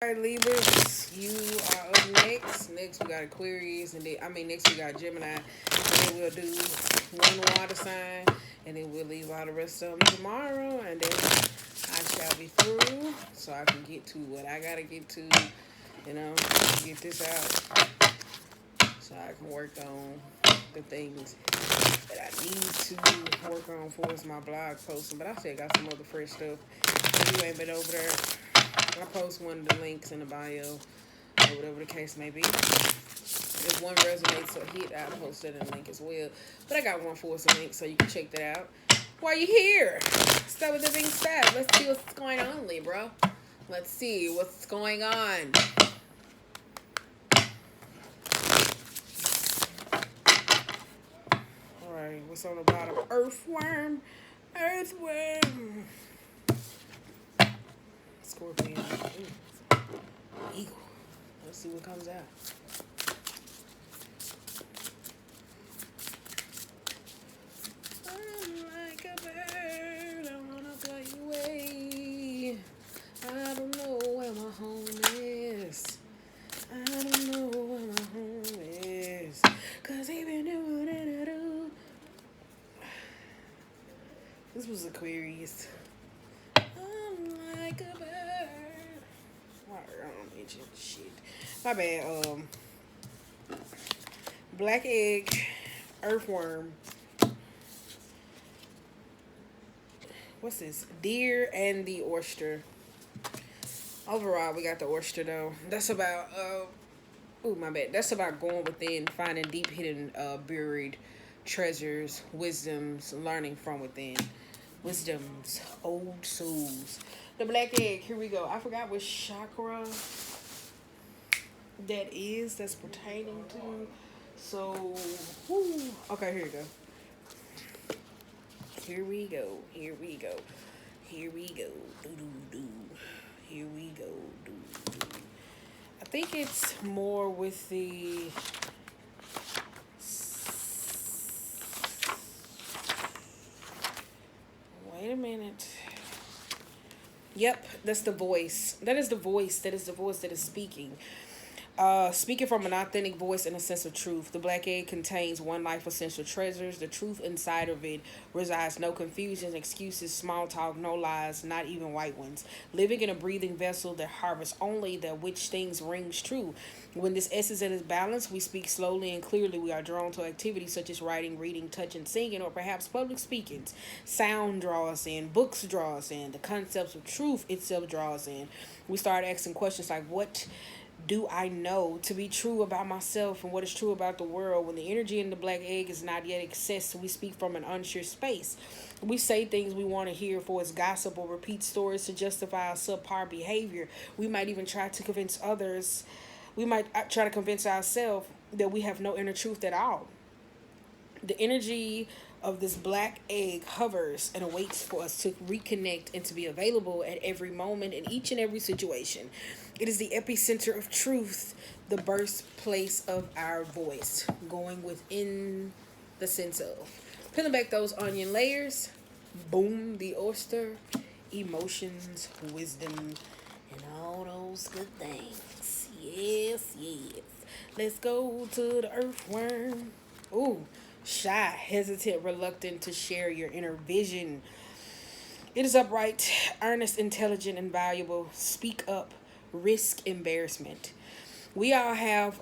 All right, Libras, you are up next. Next, we got Aquarius, and then next we got Gemini, and then we'll do one water sign, and then we'll leave all the rest of them tomorrow, and then I shall be through, so I can get to what I gotta get to, get this out, so I can work on the things that I need to work on for is my blog posting. But I still got some other fresh stuff. If you ain't been over there, I post one of the links in the bio, or whatever the case may be. If one resonates or hit, I'll post it in the link as well. But I got one for us a link, so you can check that out. While you're here, start with the being said. Let's see what's going on, Libra. Let's see what's going on. Alright, what's on the bottom? Earthworm. Earthworm. Scorpion. Ooh. Eagle. Let's see what comes out. I'm like a bird, I wanna fly away. I don't know where my home is. I don't know where my home is. Cause even do. This was Aquarius. I'm like a bird. Why I don't mention shit. My bad. Black egg, earthworm. What's this? Deer and the oyster. Overall, we got the oyster though. That's about my bad. That's about going within, finding deep hidden, buried treasures, wisdoms, learning from within. Wisdoms, old souls. The black egg, here we go. I forgot which chakra that is that's pertaining to. So, whoo. Okay, here we go. Here we go. Here we go. Here we go. Do do do. Here we go. Do do. I think it's more with the wait a minute. Yep, that's the voice. That is the voice. That is the voice that is speaking. Speaking from an authentic voice and a sense of truth, the black egg contains one life essential treasures. The truth inside of it resides no confusions, excuses, small talk, no lies, not even white ones. Living in a breathing vessel that harvests only that which things rings true. When this essence is balanced, we speak slowly and clearly. We are drawn to activities such as writing, reading, touching, singing, or perhaps public speaking. Sound draws us in, books draw us in, the concepts of truth itself draws us in. We start asking questions like, what do I know to be true about myself and what is true about the world? When the energy in the black egg is not yet accessed, we speak from an unsure space. We say things we want to hear for its gossip or repeat stories to justify our subpar behavior. We might even try to convince others, we might try to convince ourselves that we have no inner truth at all. The energy of this black egg hovers and awaits for us to reconnect and to be available at every moment in each and every situation. It is the epicenter of truth, the birthplace of our voice, going within the sense of. Peeling back those onion layers, boom, the oyster, emotions, wisdom, and all those good things. Yes, yes. Let's go to the earthworm. Ooh, shy, hesitant, reluctant to share your inner vision. It is upright, earnest, intelligent, and valuable. Speak up, risk embarrassment. We all have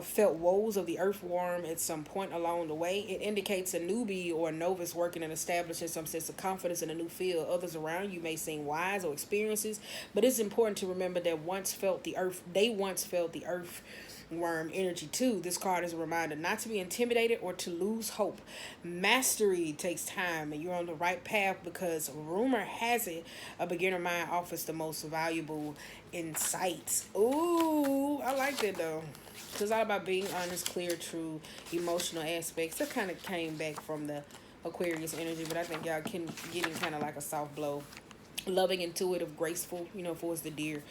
felt woes of the earthworm at some point along the way. It indicates a newbie or a novice working and establishing some sense of confidence in a new field. Others around you may seem wise or experienced, but it's important to remember that they once felt the earthworm energy too. This card is a reminder not to be intimidated or to lose hope. Mastery takes time, and you're on the right path because rumor has it a beginner mind offers the most valuable insights. Ooh, I like that though. It's all about being honest, clear, true, emotional aspects. That kind of came back from the Aquarius energy, but I think y'all can getting kind of like a soft blow. Loving, intuitive, graceful, for us the deer.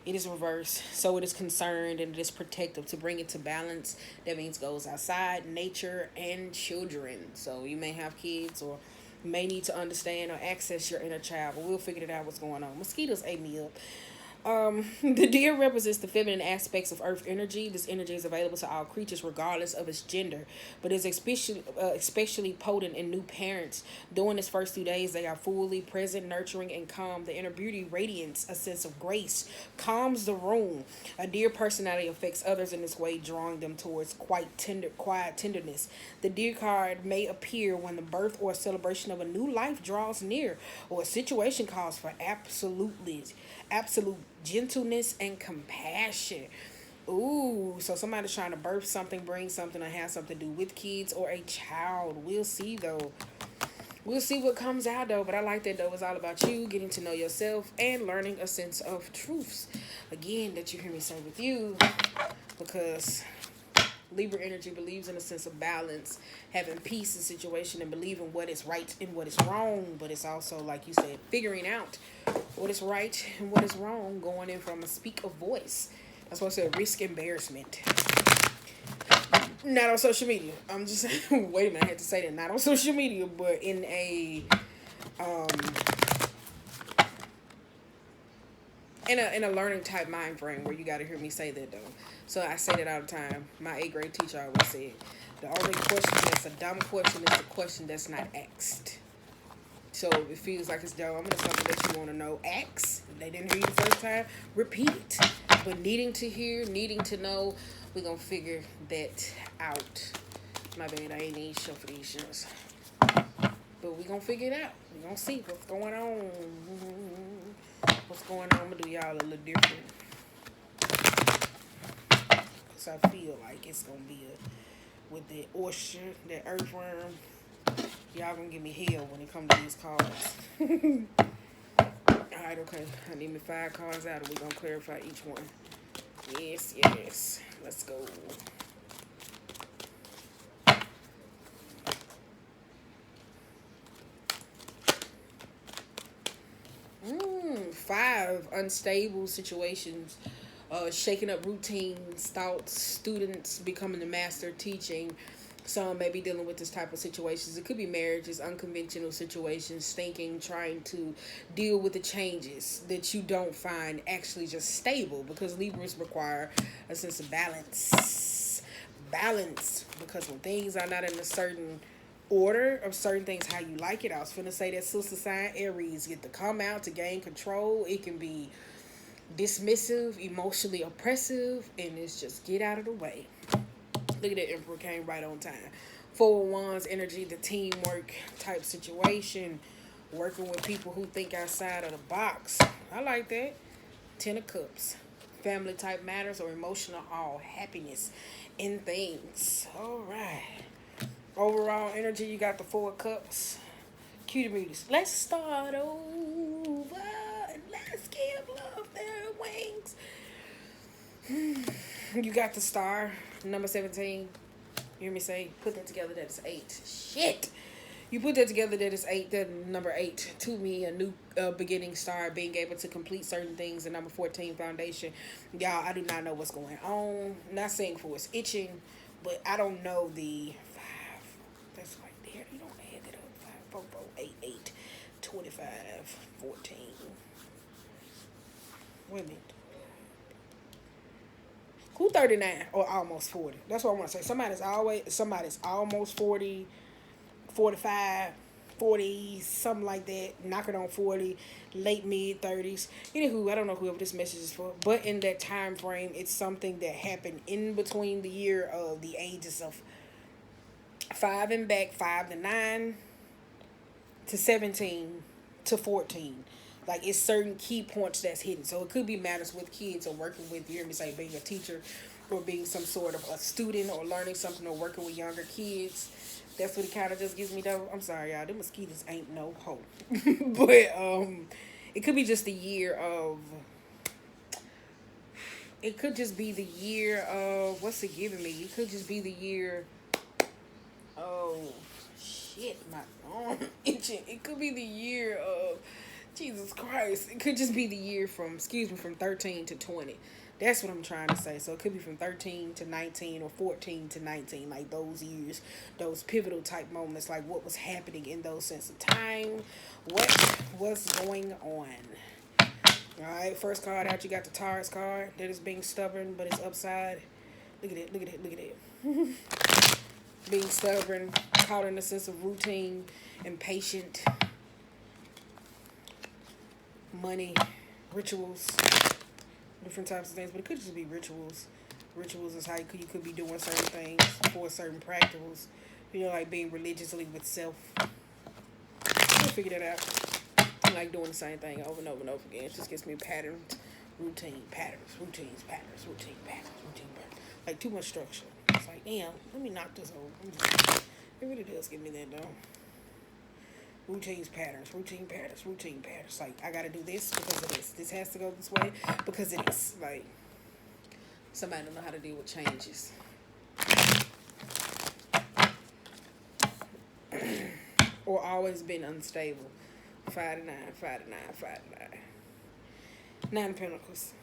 It is reversed, so it is concerned and it is protective. To bring it to balance, that means goes outside, nature, and children. So you may have kids or may need to understand or access your inner child, but we'll figure it out what's going on. Mosquitoes ate me up. The deer represents the feminine aspects of earth energy. This energy is available to all creatures regardless of its gender, but is especially potent in new parents. During its first 2 days, they are fully present, nurturing, and calm. The inner beauty radiates a sense of grace, calms the room. A deer personality affects others in this way, drawing them towards quiet tenderness. The deer card may appear when the birth or celebration of a new life draws near, or a situation calls for absolute gentleness and compassion. Ooh, so somebody's trying to birth something, bring something, or have something to do with kids or a child. We'll see though. We'll see what comes out though. But I like that though. It's all about you getting to know yourself and learning a sense of truths. Again, that you hear me say with you, because Libra energy believes in a sense of balance, having peace in situation, and believing what is right and what is wrong. But it's also, like you said, figuring out what is right and what is wrong, going in from a speak of voice. That's what I said, risk embarrassment. Not on social media. I'm just saying, wait a minute, I had to say that. Not on social media, but in um a learning type mind frame where you got to hear me say that though. So I say that all the time. My 8th grade teacher always said, the only question that's a dumb question is the question that's not asked. So if it feels like it's dumb and it's something that you want to know, ask. If they didn't hear you the first time, repeat it. But needing to hear, needing to know, we're going to figure that out. My bad, I ain't even sure for these shows. But we're going to figure it out. We're going to see what's going on. What's going on? I'm going to do y'all a little different. Because I feel like it's going to be with the oyster, that earthworm. Y'all gonna give me hell when it comes to these cards. Alright, okay. I need me 5 cards out and we're gonna clarify each one. Yes. Let's go. Five, unstable situations, shaking up routines, thoughts, students becoming the master teaching. Some may be dealing with this type of situations. It could be marriages, unconventional situations, thinking, trying to deal with the changes that you don't find actually just stable, because Libras require a sense of balance. Because when things are not in a certain order of certain things how you like it, I was finna say that sister sign Aries get to come out to gain control. It can be dismissive, emotionally oppressive, and it's just get out of the way. Look at that, Emperor came right on time. 4 of Wands energy, the teamwork type situation, working with people who think outside of the box. I like that. 10 of Cups, family type matters or emotional happiness in things. All right. Overall energy, you got the 4 of Cups. Cutie beauties. Let's start over and let's give love their wings. You got the Star, number 17. You hear me say, put that together, that is 8. Shit. You put that together, that is 8. That number 8, to me, a new beginning, Star, being able to complete certain things. And number 14, foundation. Y'all, I do not know what's going on. Not saying for it's itching, but I don't know the 5. That's right there. You don't add that up. 5, 4, 4, 8, 8, 25, 14. Wait a minute. Who 39 or almost 40? That's what I want to say. Somebody's almost 40, 45, 40, something like that. Knocking on 40, late mid 30s. Anywho, I don't know whoever this message is for, but in that time frame, it's something that happened in between the year of the ages of 5 and back, 5 to 9 to 17 to 14. Like, it's certain key points that's hidden. So it could be matters with kids or working with, you hear me say, being a teacher or being some sort of a student or learning something or working with younger kids. That's what it kind of just gives me though. I'm sorry, y'all. Them mosquitoes ain't no hope. But it could be just the year of... It could just be the year of... What's it giving me? It could just be the year... Oh, shit. My arm itching. It could be the year of... Jesus Christ. It could just be the year from 13 to 20. That's what I'm trying to say. So it could be from 13 to 19 or 14 to 19. Like those years, those pivotal type moments. Like what was happening in those sense of time. What was going on. Alright, first card out, you got the Taurus card. That is being stubborn, but it's upside. Look at it, look at it, look at it. Being stubborn, caught in a sense of routine, impatient, money, rituals, different types of things, but it could just be rituals. Rituals is how you could be doing certain things for certain practicals. You know, like being religiously with self. I'll figure that out. I like doing the same thing over and over and over again. It just gives me patterns, routine, patterns, routines, patterns, routine, patterns, routine, patterns. Like too much structure. It's like, damn, let me knock this over. It really does give me that though. Routines, patterns, routine patterns, routine patterns. Like, I gotta do this because of this. This has to go this way because it is. Like, somebody don't know how to deal with changes. Or always been unstable. 5 to 9, 5 to 9, 5 to 9. 9 of Pentacles.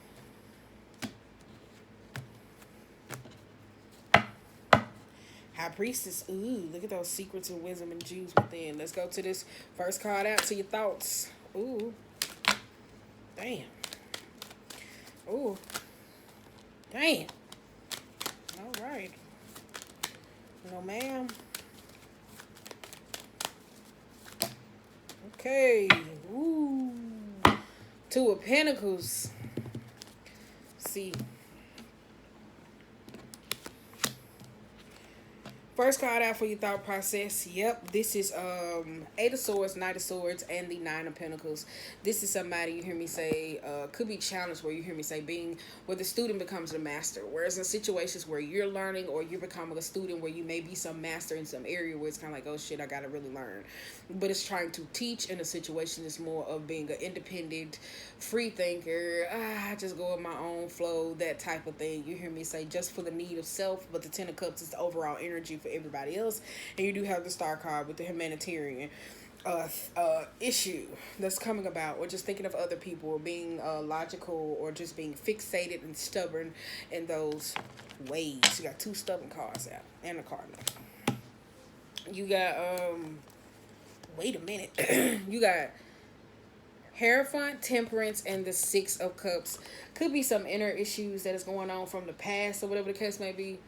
High Priestess. Ooh, look at those secrets and wisdom and Jews within. Let's go to this first card out, to your thoughts. Ooh. Damn. Ooh. Damn. All right. No, ma'am. Okay. Ooh. 2 of Pentacles. See. First card out for your thought process. Yep, this is 8 of Swords, Knight of Swords, and the 9 of Pentacles. This is somebody you hear me say could be challenged, where you hear me say being where the student becomes the master. Whereas in situations where you're learning or you're becoming a student where you may be some master in some area where it's kind of like, oh shit, I gotta really learn. But it's trying to teach in a situation is more of being an independent, free thinker. I just go with my own flow, that type of thing. You hear me say just for the need of self, but the 10 of Cups is the overall energy for everybody else. And you do have the Star card with the humanitarian issue that's coming about, or just thinking of other people, or being logical, or just being fixated and stubborn in those ways. You got 2 stubborn cards out and a cardinal. You got wait a minute. You got Hierophant, Temperance, and the 6 of Cups. Could be some inner issues that is going on from the past, or whatever the case may be.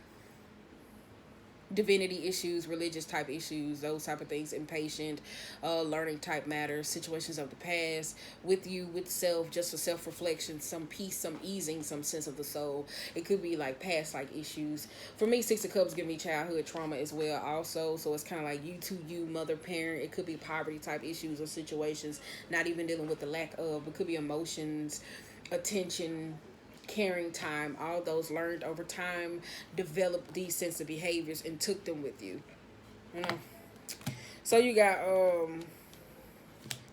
Divinity issues, religious type issues, those type of things, impatient, learning type matters, situations of the past, with you, with self, just for self-reflection, some peace, some easing, some sense of the soul. It could be like past like issues. For me, 6 of Cups give me childhood trauma as well also, so it's kind of like you to you, mother, parent. It could be poverty type issues or situations, not even dealing with the lack of, it could be emotions, attention, caring time, all those learned over time, developed these sense of behaviors and took them with you. You know. So you got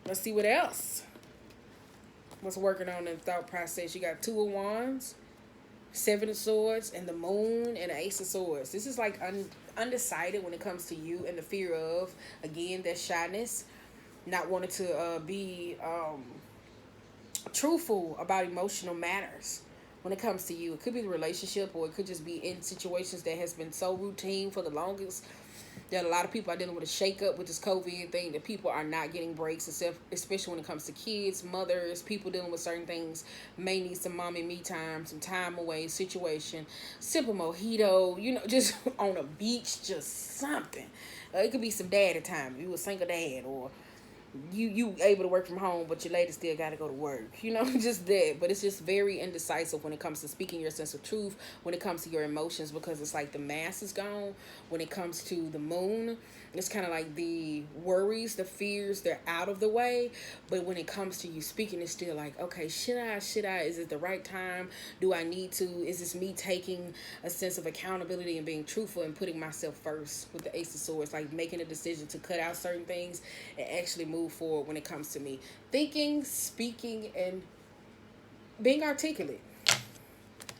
let's see what else. What's working on the thought process. You got 2 of Wands, 7 of Swords, and the Moon, and the Ace of Swords. This is like undecided when it comes to you, and the fear of, again, that shyness, not wanting to be truthful about emotional matters. When it comes to you, it could be the relationship, or it could just be in situations that has been so routine for the longest that a lot of people are dealing with a shake-up with this COVID thing, that people are not getting breaks, especially when it comes to kids, mothers, people dealing with certain things, may need some mommy me time, some time away situation, simple mojito, you know, just on a beach, just something. It could be some daddy time, you a single dad, or you able to work from home, but your lady still got to go to work, you know, just that. But it's just very indecisive when it comes to speaking your sense of truth, when it comes to your emotions, because it's like the mask is gone. When it comes to the Moon, it's kind of like the worries, the fears, they're out of the way. But when it comes to you speaking, it's still like, okay, should I, is it the right time? Do I need to? Is this me taking a sense of accountability and being truthful and putting myself first with the Ace of Swords, like making a decision to cut out certain things and actually move forward when it comes to me thinking, speaking, and being articulate.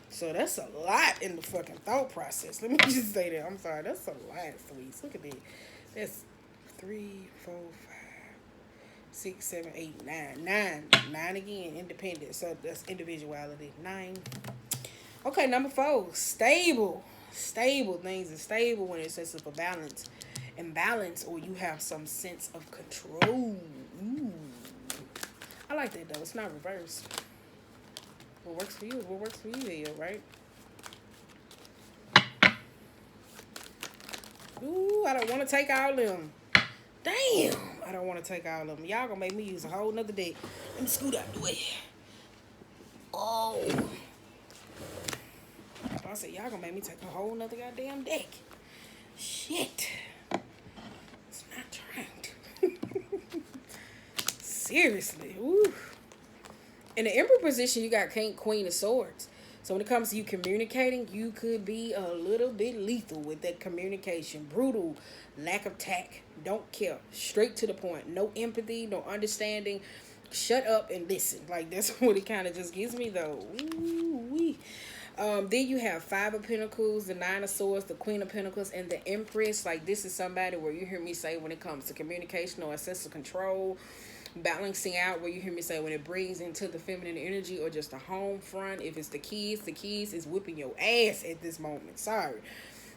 So that's a lot in the fucking thought process. Let me just say that. I'm sorry, that's a lot, sweets. Look at that. That's 3, 4, 5, 6, 7, 8, 9. 9 again, independent. So that's individuality. 9. Okay, number 4, stable. Stable. Things are stable when it's sense of a balance. Imbalance, or you have some sense of control. Ooh. I like that though. It's not reversed. What works for you is what works for you here, right? Ooh, I don't want to take all them. Damn, I don't want to take all of them. Y'all gonna make me use a whole nother day. Let me scoot out the way. Oh. So I said, y'all gonna make me take a whole nother goddamn deck. Shit. It's not trying to. Seriously. Ooh. In the Emperor position, you got King, Queen of Swords. So when it comes to you communicating, you could be a little bit lethal with that communication. Brutal, lack of tact, don't care, straight to the point. No empathy, no understanding. Shut up and listen. Like, that's what it kind of just gives me, though. Ooh-wee. Then you have Five of Pentacles, the Nine of Swords, the Queen of Pentacles, and the Empress. Like, this is somebody where you hear me say when it comes to communication or a sense of control, balancing out, where you hear me say when it brings into the feminine energy or just the home front. If it's the keys is whipping your ass at this moment. Sorry.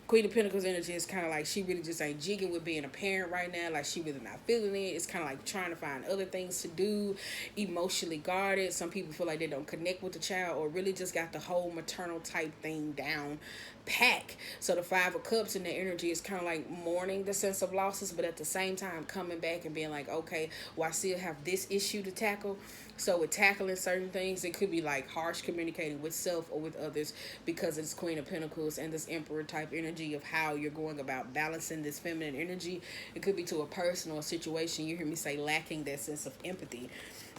Queen of Pentacles energy is kind of like she really just ain't jigging with being a parent right now. Like, she really not feeling it. It's kind of like trying to find other things to do. Emotionally guarded. Some people feel like they don't connect with the child or really just got the whole maternal type thing down pack. So the Five of Cups in the energy is kind of like mourning the sense of losses, but at the same time coming back and being like, okay, well, I still have this issue to tackle. So with tackling certain things, it could be like harsh communicating with self or with others, because it's Queen of Pentacles and this Emperor type energy of how you're going about balancing this feminine energy. It could be to a person or a situation, you hear me say, lacking that sense of empathy.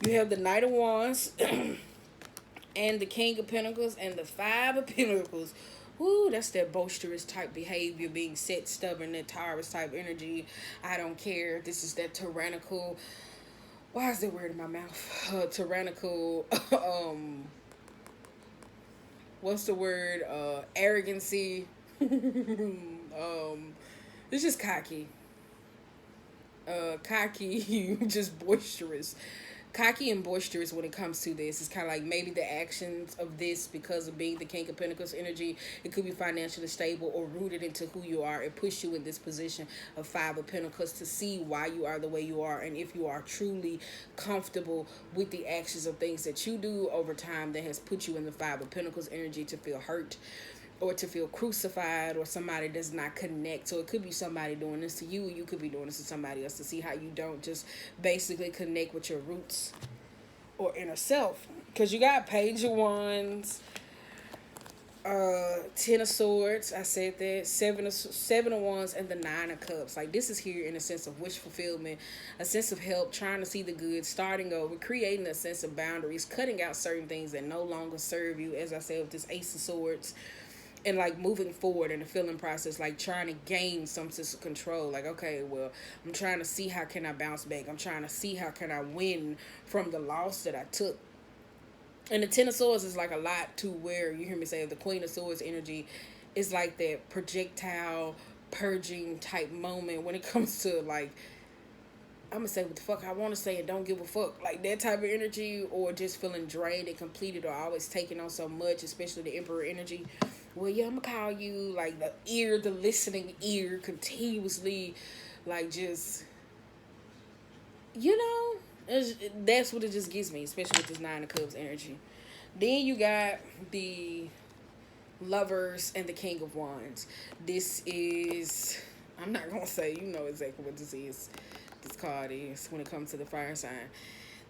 You have the Knight of Wands and the King of Pentacles and the Five of Pentacles. Woo, that's that boisterous type behavior, being set, stubborn, that Taurus type energy. I don't care. This is that tyrannical. Why is that word in my mouth? Tyrannical. What's the word? Arrogancy. It's just cocky. Cocky, just boisterous. Cocky and boisterous when it comes to this. It's kind of like maybe the actions of this, because of being the King of Pentacles energy, it could be financially stable or rooted into who you are. It puts you in this position of Five of Pentacles to see why you are the way you are, and if you are truly comfortable with the actions of things that you do over time that has put you in the Five of Pentacles energy to feel hurt or to feel crucified, or somebody does not connect. So it could be somebody doing this to you, or you could be doing this to somebody else, to see how you don't just basically connect with your roots or inner self. Because you got Page of Wands, Ten of Swords, I said that, Seven of Wands, and the Nine of Cups. Like, this is here in a sense of wish fulfillment, a sense of help, trying to see the good, starting over, creating a sense of boundaries, cutting out certain things that no longer serve you, as I said with this Ace of Swords. And like moving forward in the feeling process, like trying to gain some sense of control. Like, okay, well, I'm trying to see how can I bounce back. I'm trying to see how can I win from the loss that I took. And the Ten of Swords is like a lot to where you hear me say the Queen of Swords energy is like that projectile purging type moment when it comes to like, I'm gonna say what the fuck I want to say and don't give a fuck. Like that type of energy, or just feeling drained and completed, or always taking on so much, especially the Emperor energy. Well, yeah, I'm gonna call you like the ear, the listening ear, continuously, like just, you know, that's what it just gives me, especially with this Nine of Cups energy. Then you got the Lovers and the King of Wands. This is, I'm not gonna say, you know exactly what this is. This card is when it comes to the fire sign.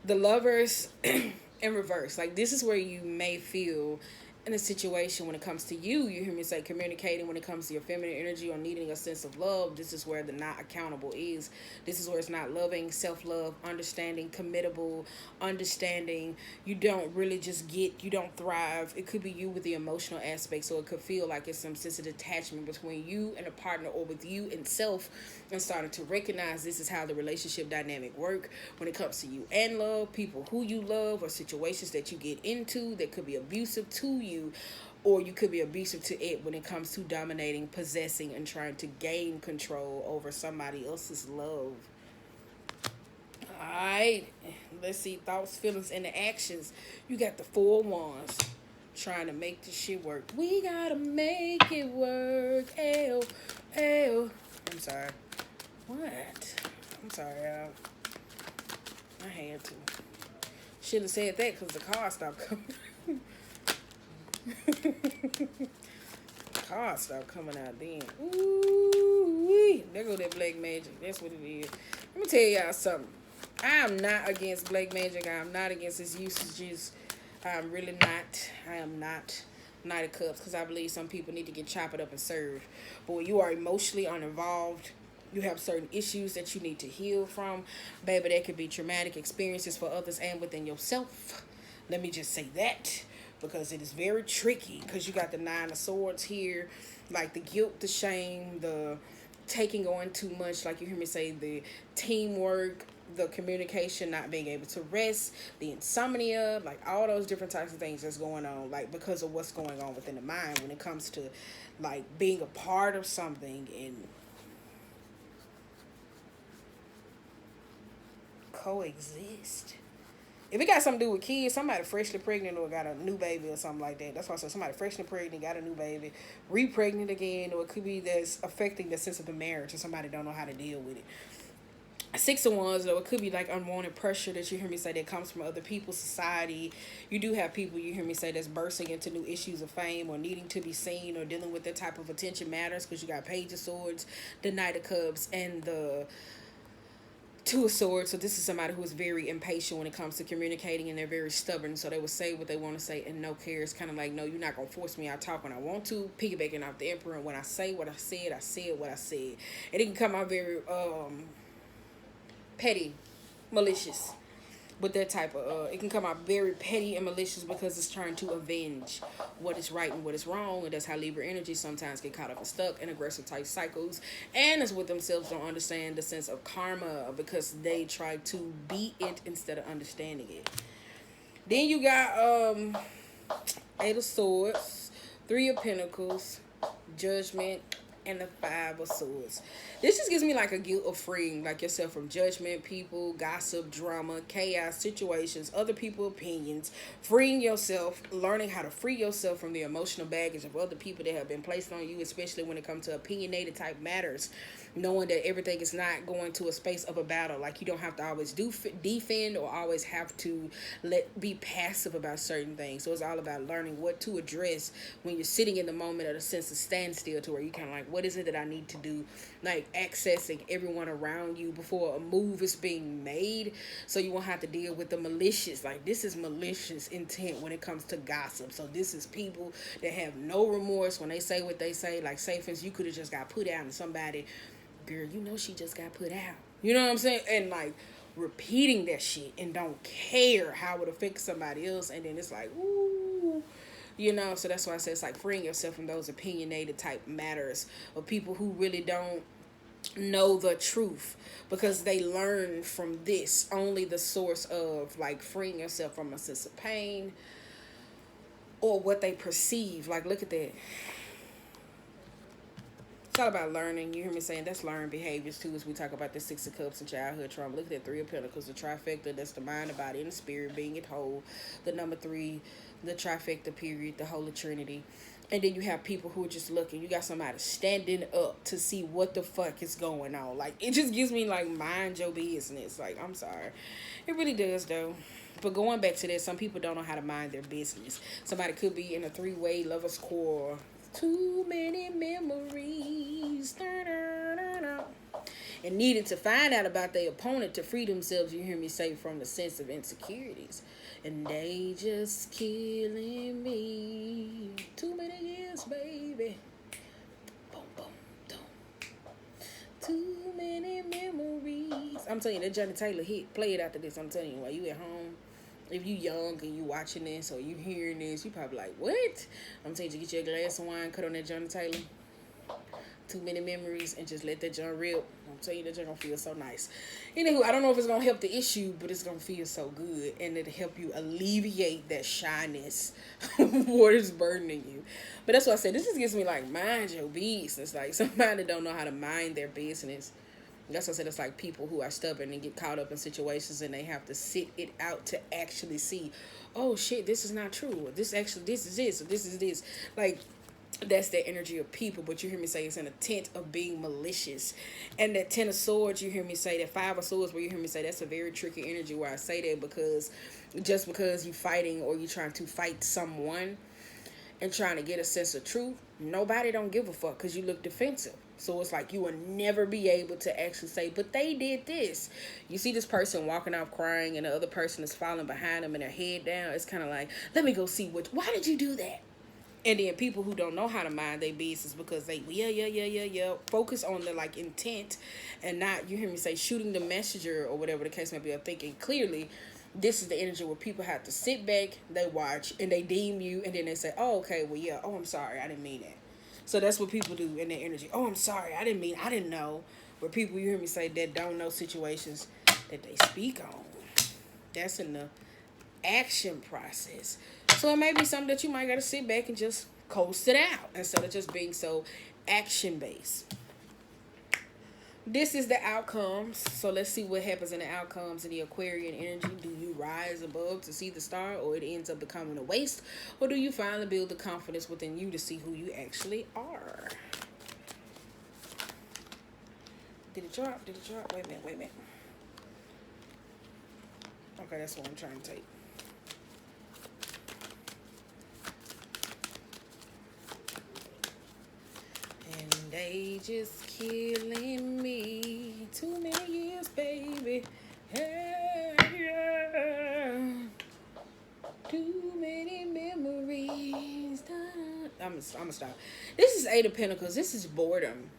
The Lovers in reverse. Like, this is where you may feel in a situation when it comes to you hear me say communicating when it comes to your feminine energy or needing a sense of love. This is where the not accountable is. This is where it's not loving, self-love, understanding, committable, understanding. You don't really just get, you don't thrive. It could be you with the emotional aspect, so it could feel like it's some sense of detachment between you and a partner, or with you and self, and starting to recognize this is how the relationship dynamic work when it comes to you and love, people who you love, or situations that you get into that could be abusive to you, or you could be abusive to it when it comes to dominating, possessing, and trying to gain control over somebody else's love. Alright, let's see, thoughts, feelings, and the actions. You got the Four of Wands, trying to make this shit work. We gotta make it work. Ew, ew. I'm sorry. What? I'm sorry, y'all. I had to. Should have said that because the car stopped coming. Cards start coming out then. Ooh, there go that black magic. That's what it is. Let me tell y'all something. I am not against black magic. I am not against its usages. I'm really not. I am not Knight of Cups because I believe some people need to get chopped up and served. But when you are emotionally uninvolved, you have certain issues that you need to heal from. Baby, that could be traumatic experiences for others and within yourself. Let me just say that because it is very tricky because you got the Nine of Swords here, like the guilt, the shame, the taking on too much, like you hear me say, the teamwork, the communication, not being able to rest, the insomnia, like all those different types of things that's going on, like because of what's going on within the mind when it comes to like being a part of something and coexist. If it got something to do with kids, somebody freshly pregnant or got a new baby or something like that. That's why I said somebody freshly pregnant, got a new baby, re-pregnant again, or it could be that's affecting the sense of the marriage and somebody don't know how to deal with it. Six of Wands, though, it could be like unwanted pressure that you hear me say that comes from other people's society. You do have people you hear me say that's bursting into new issues of fame or needing to be seen or dealing with that type of attention matters because you got Page of Swords, the Knight of Cups, and the Two of Swords. So this is somebody who is very impatient when it comes to communicating and they're very stubborn. So they will say what they want to say and no care. It's kind of like, no, you're not going to force me. I talk when I want to. Piggybacking off the Emperor. When I say what I said what I said. And it can come out very petty, malicious. With that type of, it can come out very petty and malicious because it's trying to avenge what is right and what is wrong. And that's how Libra energy sometimes get caught up and stuck in aggressive type cycles. And it's what themselves don't understand the sense of karma because they try to beat it instead of understanding it. Then you got Eight of Swords, Three of Pentacles, Judgment, and the Five of Swords. This just gives me like a guilt of freeing like yourself from judgment, people, gossip, drama, chaos, situations, other people's opinions, freeing yourself, learning how to free yourself from the emotional baggage of other people that have been placed on you, especially when it comes to opinionated type matters, knowing that everything is not going to a space of a battle. Like you don't have to always defend or always have to be passive about certain things. So it's all about learning what to address when you're sitting in the moment at a sense of standstill to where you kind of like, what is it that I need to do? Like accessing everyone around you before a move is being made, so you won't have to deal with the malicious. Like this is malicious intent when it comes to gossip. So this is people that have no remorse when they say what they say. Like say for instance, you could have just got put out and somebody, girl, you know she just got put out. You know what I'm saying? And like repeating that shit and don't care how it affects somebody else. And then it's like, ooh. You know, so that's why I say it's like freeing yourself from those opinionated type matters of people who really don't know the truth because they learn from this. Only the source of like freeing yourself from a sense of pain or what they perceive. Like, look at that. It's all about learning. You hear me saying that's learned behaviors too as we talk about the Six of Cups and childhood trauma. Look at that Three of Pentacles, the trifecta. That's the mind, the body, and the spirit being it whole. The number three, the trifecta period, the Holy Trinity. And then you have people who are just looking. You got somebody standing up to see what the fuck is going on. Like, it just gives me like, mind your business. Like, I'm sorry. It really does though. But going back to that, some people don't know how to mind their business. Somebody could be in a three-way lover's quarrel. Too many memories. And needed to find out about their opponent to free themselves, you hear me say, from the sense of insecurities. And they just killing me. Too many years, baby. Boom, boom, boom. Too many memories. I'm telling you, that Johnny Taylor hit. Play it after this. I'm telling you, while you at home. If you young and you watching this or you hearing this, you probably like, what? I'm telling you, get you a glass of wine, cut on that Johnny Taylor. Too many memories, and just let that joint rip. I'm telling you, that joint gonna feel so nice. Anywho, I don't know if it's gonna help the issue, but it's gonna feel so good, and it'll help you alleviate that shyness what is burdening you. But that's why I said this just gives me like, mind your business. Like somebody don't know how to mind their business. That's why I said it's like people who are stubborn and get caught up in situations and they have to sit it out to actually see, oh shit, this is not true. Or this is this, or this is this. Like, that's the energy of people. But you hear me say it's an intent of being malicious. And that Ten of Swords, you hear me say, that Five of Swords, where you hear me say, that's a very tricky energy where I say that because just because you fighting or you trying to fight someone, and trying to get a sense of truth, nobody don't give a fuck because you look defensive. So it's like you will never be able to actually say, but they did this. You see this person walking off crying and the other person is falling behind them and their head down. It's kind of like, let me go see why did you do that? And then people who don't know how to mind their business because they, focus on the like intent and not, you hear me say, shooting the messenger or whatever the case may be, of thinking clearly. This is the energy where people have to sit back, they watch, and they deem you, and then they say, oh, okay, well, yeah, oh, I'm sorry, I didn't mean that. So that's what people do in their energy. Oh, I'm sorry, I didn't know. Where people, you hear me say, that don't know situations that they speak on. That's in the action process. So it may be something that you might got to sit back and just coast it out instead of just being so action-based. This is the outcomes. So let's see what happens in the outcomes in the Aquarian energy. Do you rise above to see the star, or it ends up becoming a waste? Or do you finally build the confidence within you to see who you actually are? Did it drop? Wait a minute. Okay, that's what I'm trying to take. And they just killing me. Too many years, baby. Hey, yeah. Too many memories. I'm gonna stop. This is Eight of Pentacles. This is boredom.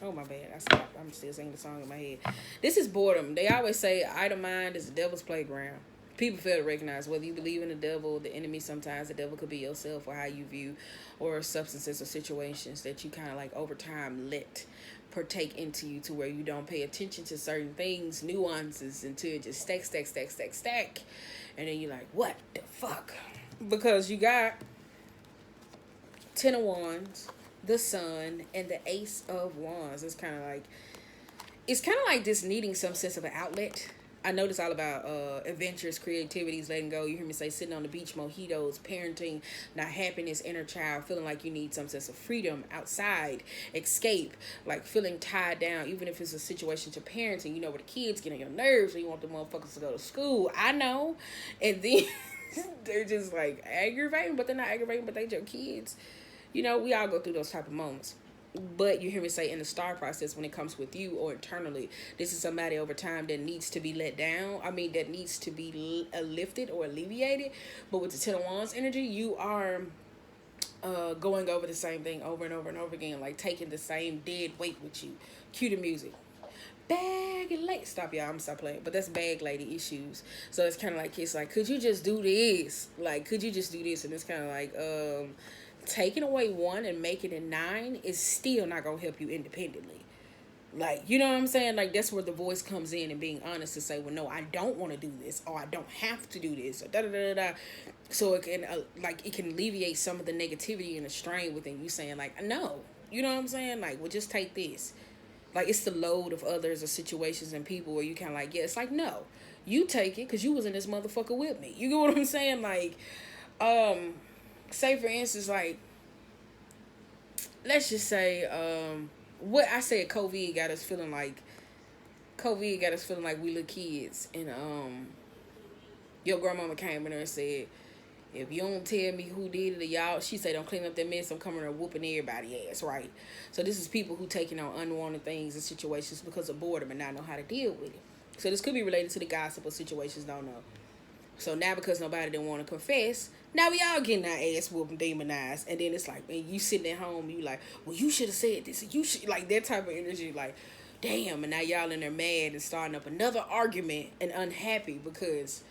Oh, my bad. I stopped. I'm still singing the song in my head. This is boredom. They always say idle mind is the devil's playground. People fail to recognize whether you believe in the devil, the enemy. Sometimes the devil could be yourself or how you view or substances or situations that you kind of like over time let partake into you to where you don't pay attention to certain things, nuances, until it just stack. And then you're like, what the fuck? Because you got 10 of Wands, the Sun, and the Ace of Wands. It's kind of like this needing some sense of an outlet. I know this all about adventures, creativities, letting go. You hear me say sitting on the beach, mojitos, parenting, not happiness, inner child, feeling like you need some sense of freedom outside, escape, like feeling tied down, even if it's a situation to parenting, you know, where the kids get on your nerves or you want the motherfuckers to go to school. I know. And then they're just like aggravating, but they're not aggravating, but they're your kids. You know, we all go through those type of moments. But you hear me say in the star process, when it comes with you or internally, this is somebody over time that needs to be let down. I mean, that needs to be lifted or alleviated. But with the 10 of Wands energy, you are going over the same thing over and over and over again, like taking the same dead weight with you. Cue the music. Bag lady. Stop, y'all. I'm gonna stop playing. But that's bag lady issues. So it's kind of like, it's like, could you just do this? Like, could you just do this? And it's kind of like, taking away 1 and making it 9 is still not gonna help you independently. Like, you know what I'm saying? Like, that's where the voice comes in and being honest to say, well, no, I don't want to do this, or I don't have to do this, or da-da-da-da-da. So it can, it can alleviate some of the negativity and the strain within you saying, like, no. You know what I'm saying? Like, well, just take this. Like, it's the load of others or situations and people where you kind of like, yeah, it's like, no. You take it because you was in this motherfucker with me. You get what I'm saying? Like, say for instance, like, let's just say, what I said, COVID got us feeling like we little kids, and your grandmama came in there and said, if you don't tell me who did it to y'all, she said, don't clean up that mess, I'm coming there whooping everybody's ass, right? So this is people who taking on unwanted things and situations because of boredom and not know how to deal with it. So this could be related to the gossip or situations, don't know. So now because nobody didn't want to confess, now we all getting our ass whooped and demonized. And then it's like, man, you sitting at home, you like, well, you should have said this. You should, like, that type of energy, like, damn. And now y'all in there mad and starting up another argument and unhappy because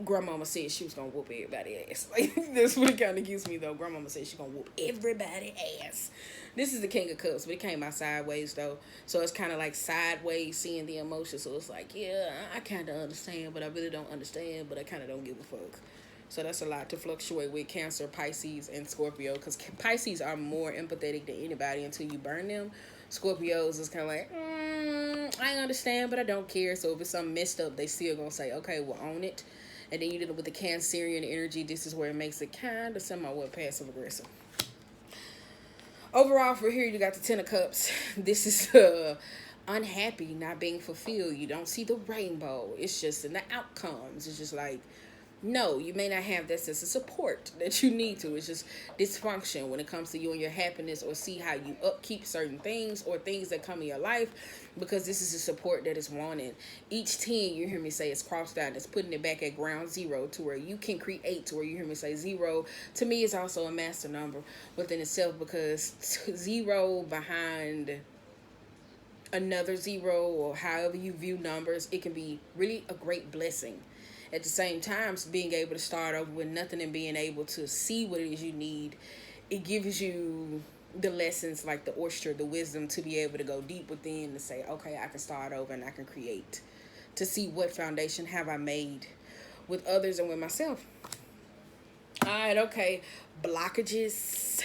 grandmama said she was going to whoop everybody's ass. Like, that's what it kind of gives me, though. Grandmama said she going to whoop everybody's ass. This is the King of Cups, but it came out sideways, though. So it's kind of like sideways seeing the emotion. So it's like, yeah, I kind of understand, but I really don't understand, but I kind of don't give a fuck. So that's a lot to fluctuate with Cancer, Pisces, and Scorpio, because Pisces are more empathetic than anybody until you burn them. Scorpios is kind of like, I understand, but I don't care. So if it's something messed up, they still going to say, okay, we'll own it. And then you did it with the Cancerian energy. This is where it makes it kind of somewhat passive aggressive. Overall, for here, you got the 10 of Cups. This is unhappy, not being fulfilled. You don't see the rainbow. It's just in the outcomes. It's just like, no, you may not have that sense of support that you need to. It's just dysfunction when it comes to you and your happiness, or see how you upkeep certain things or things that come in your life, because this is the support that is wanted. Each 10, you hear me say, is crossed out. It's putting it back at ground zero, to where you can create, to where you hear me say zero. To me, is also a master number within itself, because zero behind another zero, or however you view numbers, it can be really a great blessing. At the same time, being able to start over with nothing and being able to see what it is you need, it gives you the lessons, like the oyster, the wisdom, to be able to go deep within, to say, okay, I can start over and I can create, to see what foundation have I made with others and with myself. All right, okay, blockages.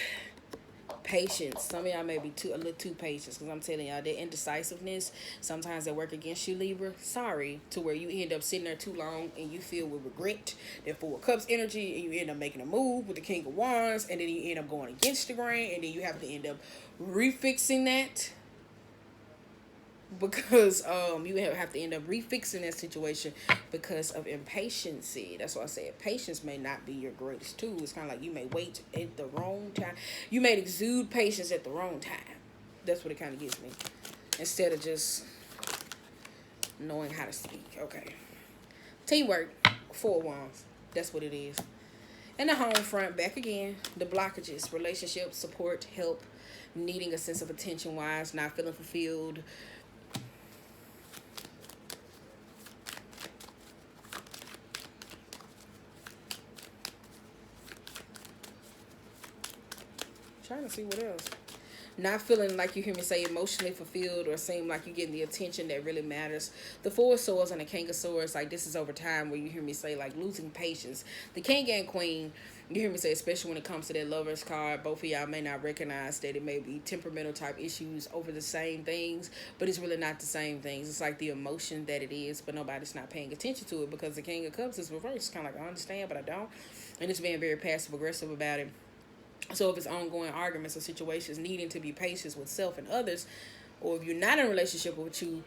Patience. Some of y'all may be a little too patient, because I'm telling y'all, that indecisiveness, sometimes they work against you, Libra. Sorry, to where you end up sitting there too long and you feel with regret, that Four of Cups energy, and you end up making a move with the King of Wands, and then you end up going against the grain, and then you have to end up refixing that, because you have to end up refixing that situation because of impatience. That's why I said patience may not be your greatest tool. It's kind of like you may wait at the wrong time. You may exude patience at the wrong time. That's what it kind of gives me, instead of just knowing how to speak. Okay, teamwork. Four Wands. That's what it is. And the home front, back again. The blockages: relationships, support, help, needing a sense of attention wise, not feeling fulfilled. Trying to see what else. Not feeling like, you hear me say, emotionally fulfilled, or seem like you're getting the attention that really matters. The Four of Swords and the King of Swords, like, this is over time, where you hear me say, like, losing patience. The King and Queen, you hear me say, especially when it comes to that Lover's card, both of y'all may not recognize that it may be temperamental type issues over the same things, but it's really not the same things. It's like the emotion that it is, but nobody's not paying attention to it, because the King of Cups is reversed. It's kind of like, I understand, but I don't. And it's being very passive aggressive about it. So if it's ongoing arguments or situations needing to be patient with self and others, or if you're not in a relationship with you,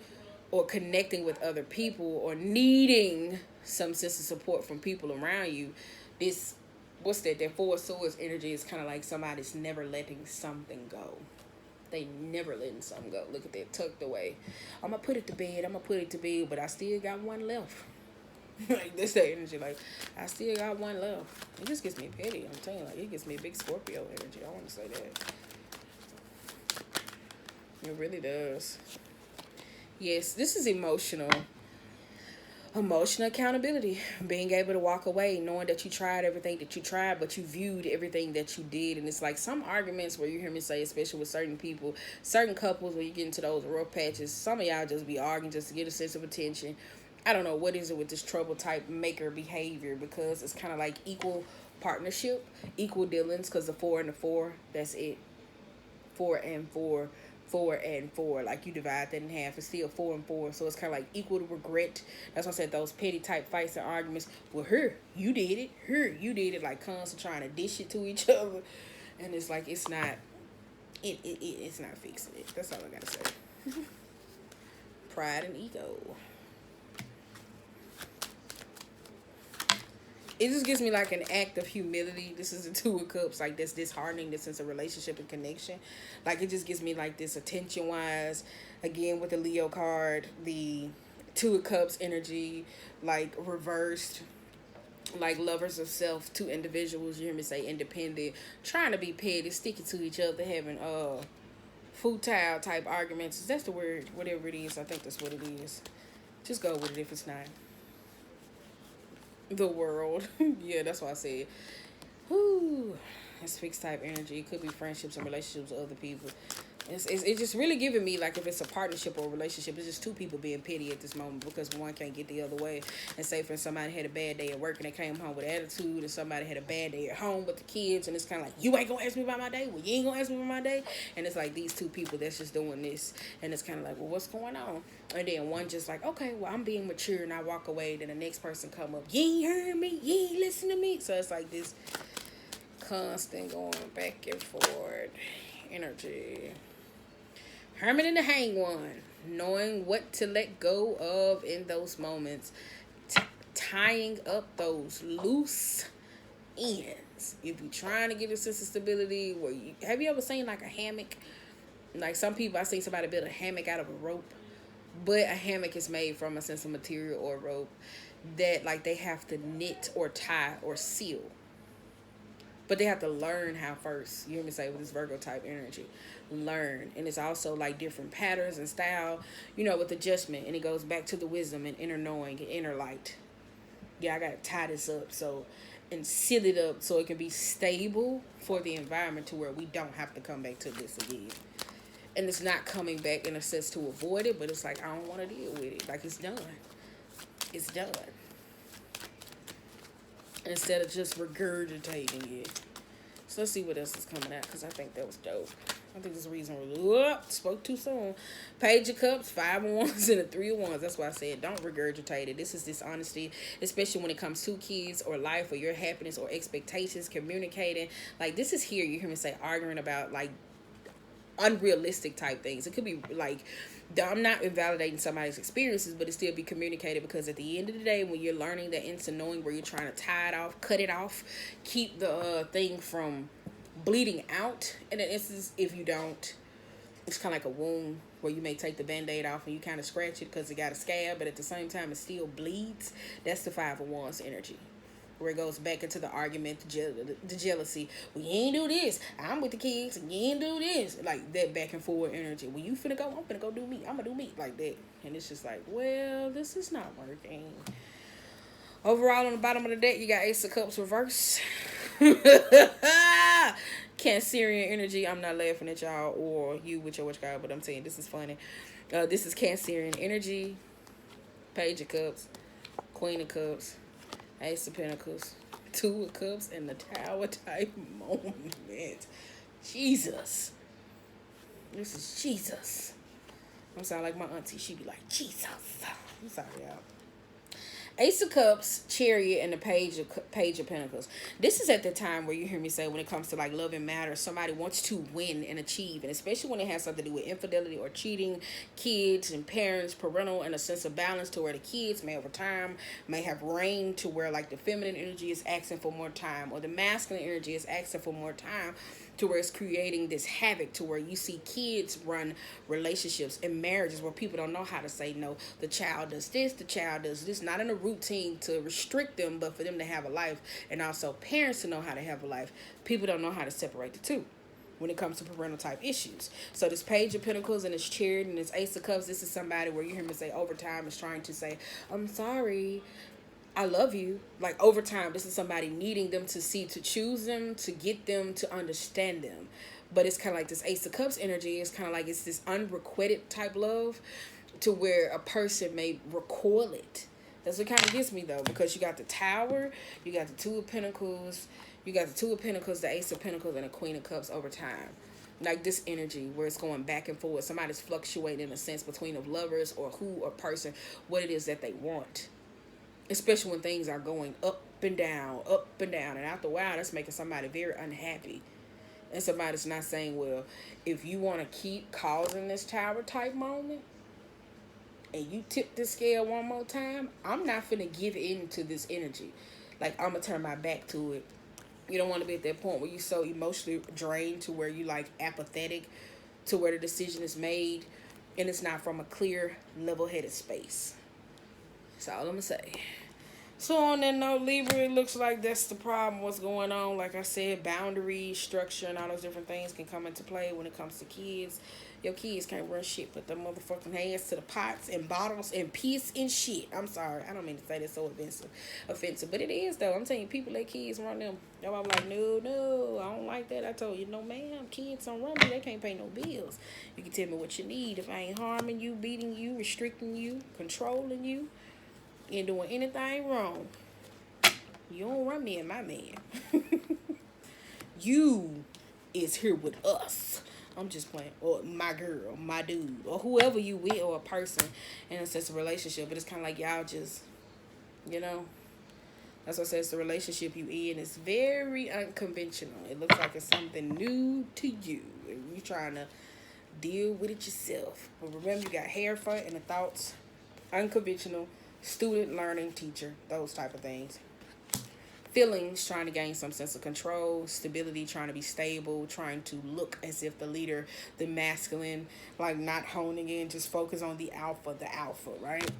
or connecting with other people, or needing some sense of support from people around you, this, that Four of Swords energy is kind of like somebody's never letting something go. They never letting something go. Look at that, tucked away. I'm going to put it to bed, but I still got one left. Like, this day energy, like, I still got one left. It just gets me petty. I'm telling you, like, it gives me big Scorpio energy. I want to say that. It really does. Yes, this is emotional. Emotional accountability. Being able to walk away, knowing that you tried everything that you tried, but you viewed everything that you did. And it's like some arguments where you hear me say, especially with certain people, certain couples, when you get into those rough patches, some of y'all just be arguing just to get a sense of attention. I don't know what is it with this trouble type maker behavior, because it's kind of like equal partnership, equal dealings, because the 4 and the 4, that's it. 4 and 4, 4 and 4. Like, you divide that in half, it's still 4 and 4. So it's kind of like equal to regret. That's why I said those petty type fights and arguments. Well, her, you did it. Her, you did it. Like, constantly trying to dish it to each other. And it's like, it's not, it's not fixing it. That's all I gotta say. Pride and ego. It just gives me like an act of humility. This is the Two of Cups, like this disheartening, this sense of relationship and connection. Like, it just gives me like this attention wise. Again, with the Leo card, the Two of Cups energy, like reversed, like lovers of self, two individuals, you hear me say, independent, trying to be petty, sticking to each other, having futile type arguments. That's the word, whatever it is. I think that's what it is. Just go with it if it's not. The world. Yeah, that's what I said. Whoo. That's fixed type energy. It could be friendships and relationships with other people. It's just really giving me, like, if it's a partnership or a relationship, it's just two people being petty at this moment because one can't get the other way. And say for somebody had a bad day at work and they came home with attitude, and somebody had a bad day at home with the kids, and it's kind of like, you ain't gonna ask me about my day? Well, you ain't gonna ask me about my day? And it's like these two people that's just doing this, and it's kind of like, well, what's going on? And then one just like, okay, well, I'm being mature, and I walk away. Then the next person come up, you ain't heard me, you ain't listen to me. So it's like this constant going back and forth energy. Hermit and the Hanged One. knowing what to let go of in those moments, tying up those loose ends. If you're trying to get a sense of stability, have you ever seen like a hammock? Like some people, I seen somebody build a hammock out of a rope, but a hammock is made from a sense of material or rope that like they have to knit or tie or seal. But they have to learn how first. You hear me say with this Virgo type energy. Learn. And it's also like different patterns and style, with adjustment. And it goes back to the wisdom and inner knowing and inner light. Yeah, I got to tie this up and seal it up so it can be stable for the environment to where we don't have to come back to this again. And it's not coming back in a sense to avoid it, but it's like, I don't want to deal with it. Like, it's done. It's done. Instead of just regurgitating it. So let's see what else is coming out, because I think that was dope. I think there's a reason spoke too soon. Page of Cups, 5 of Wands, and a 3 of Wands. That's why I said don't regurgitate it. This is dishonesty, especially when it comes to kids or life or your happiness or expectations, communicating. Like, this is here, you hear me say, arguing about, like, unrealistic type things. It could be like, I'm not invalidating somebody's experiences, but it still be communicated, because at the end of the day, when you're learning that into knowing where you're trying to tie it off, cut it off, keep the thing from bleeding out in an instance. If you don't, it's kind of like a wound where you may take the band-aid off and you kind of scratch it because it got a scab, but at the same time it still bleeds. That's the 5 of Wands energy, where it goes back into the argument, the jealousy. Well, you ain't do this. I'm with the kids, and you ain't do this. Like that back and forward energy. Well, you finna go, I'm finna go do me. I'm gonna do me. Like that. And it's just like, well, this is not working. Overall, on the bottom of the deck, you got Ace of Cups reverse. Cancerian energy. I'm not laughing at y'all or you with your witch card, but I'm saying this is funny. This is Cancerian energy. Page of Cups. Queen of Cups. Ace of Pentacles, 2 of Cups, and the Tower type moment. Jesus. This is Jesus. I'm sorry, like my auntie, she be like, Jesus. I'm sorry, y'all. Ace of Cups, Chariot, and the Page of Pentacles. This is at the time where you hear me say, when it comes to like love and matters, somebody wants to win and achieve, and especially when it has something to do with infidelity or cheating, kids and parents, parental, and a sense of balance, to where the kids may over time may have reigned, to where like the feminine energy is asking for more time, or the masculine energy is asking for more time, to where it's creating this havoc, to where you see kids run relationships and marriages where people don't know how to say no. The child does this, the child does this, not in a routine to restrict them, but for them to have a life, and also parents to know how to have a life. People don't know how to separate the two when it comes to parental type issues. So this Page of Pentacles and this Chariot and this Ace of Cups, this is somebody where you hear me say over time is trying to say, I'm sorry, I love you. Like over time, this is somebody needing them to see, to choose them, to get them to understand them. But it's kind of like this Ace of Cups energy. It's kind of like it's this unrequited type love, to where a person may recoil it. That's what kind of gets me though, because you got the Tower, you got the 2 of Pentacles, you got the 2 of Pentacles, the Ace of Pentacles, and the Queen of Cups over time. Like this energy where it's going back and forth. Somebody's fluctuating in a sense between of lovers or who or person, what it is that they want. Especially when things are going up and down, up and down. And after a while, that's making somebody very unhappy. And somebody's not saying, well, if you want to keep causing this Tower type moment, and you tip the scale one more time, I'm not finna give in to this energy. Like, I'm gonna turn my back to it. You don't want to be at that point where you're so emotionally drained to where you like apathetic, to where the decision is made and it's not from a clear, level-headed space. That's all I'm gonna say. So on that note, Libra, it looks like that's the problem. What's going on? Like I said, boundaries, structure, and all those different things can come into play when it comes to kids. Your kids can't run shit, put their motherfucking hands to the pots and bottles and piss and shit. I'm sorry. I don't mean to say that's so offensive, but it is though. I'm telling you, people let kids run them. Yo, I'm like, no, I don't like that. I told you, no ma'am, kids don't run me. They can't pay no bills. You can tell me what you need. If I ain't harming you, beating you, restricting you, controlling you, ain't doing anything wrong, you don't run me and my man. You is here with us. I'm just playing. Or my girl, my dude, or whoever you with, or a person. And it's just a relationship. But it's kind of like y'all just, that's what I said. It's the relationship you in. It's very unconventional. It looks like it's something new to you. And you trying to Deal with it yourself. But remember, you got hair, front, and the thoughts. Unconventional, student, learning, teacher, those type of things. Feelings, trying to gain some sense of control. Stability, trying to be stable, trying to look as if the leader, the masculine, like not honing in, just focus on the alpha, right?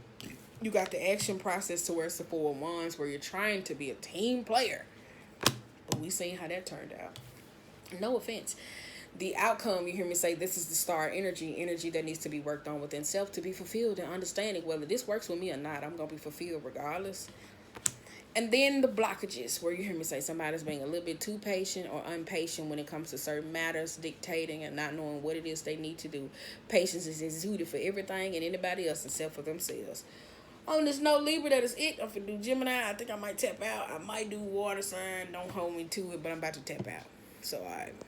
You got the action process to where it's the 4 of Wands, where you're trying to be a team player. But we seen how that turned out. No offense. The outcome, you hear me say, this is the star energy that needs to be worked on within self to be fulfilled, and understanding whether this works with me or not, I'm going to be fulfilled regardless. And then the blockages, where you hear me say somebody's being a little bit too patient or impatient when it comes to certain matters, dictating and not knowing what it is they need to do. Patience is exuded for everything and anybody else except for themselves. On this note, Libra, that is it. I'm finna do Gemini. I think I might tap out. I might do water sign. Don't hold me to it, but I'm about to tap out. So, all right.